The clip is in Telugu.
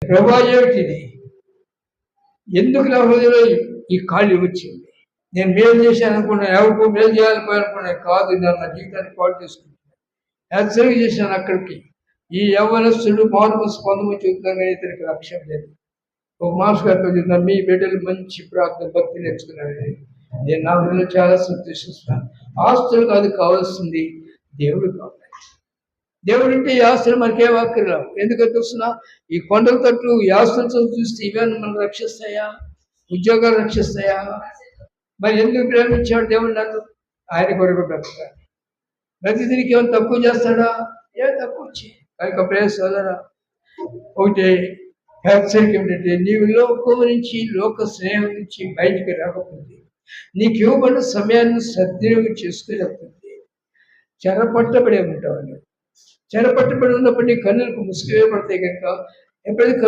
ప్రభా ఏమిటిది, ఎందుకు నా హృదయంలో ఈ ఖాళీ వచ్చింది? నేను మేలు చేశాను అనుకున్నాను, ఎవరికో మేలు చేయాలనుకున్నాను, కాదు నేను నా జీవితాన్ని పాటు చేసుకుంటున్నాను. యాక్సిడెంట్ చేశాను అక్కడికి. ఈ యవ్వనస్తుడు మార్పు పొందమని చెబుతున్నాను, కానీ ఇతనికి లక్ష్యం లేదు. ఒక మాస్ గారితో చెప్తున్నాను, మీ బిడ్డలు మంచి ప్రార్థన భక్తి నేర్చుకున్నాను. నేను నా హృదయంలో చాలా సంతోషిస్తున్నాను. ఆస్తులు కాదు కావాల్సింది, దేవుడు కావాలి. దేవుడు అంటే ఈ ఆస్తులు మనకేం అక్కర్లేవు. ఎందుకంటే చూస్తున్నా, ఈ కొండల తట్లు ఈ ఆస్తులతో చూస్తే ఇవన్నీ మనం రక్షిస్తాయా? ఉద్యోగాలు రక్షిస్తాయా? మరి ఎందుకు ప్రేమించాడు దేవుడు నన్ను? ఆయన కొరకు బ్రతకాలి. ప్రతి దీనికి ఏమైనా తక్కువ చేస్తాడా? ఏం తక్కువ వచ్చి కనుక ప్రేస్ వదరా. ఒకటి హెచ్చరిక ఏమిటంటే, నీవు లోకం నుంచి, లోక స్నేహం నుంచి బయటికి రాకపోతే, నీకు ఇవ్వబడిన సమయాన్ని సద్వినియోగం చేసుకోలేకపోతే చెరపట్టబడే ఉంటావు. చెరపట్టబడి ఉన్నప్పుడు నీ కన్నులకు ముసుగు వేయబడతాయి కనుక ఎప్పుడైతే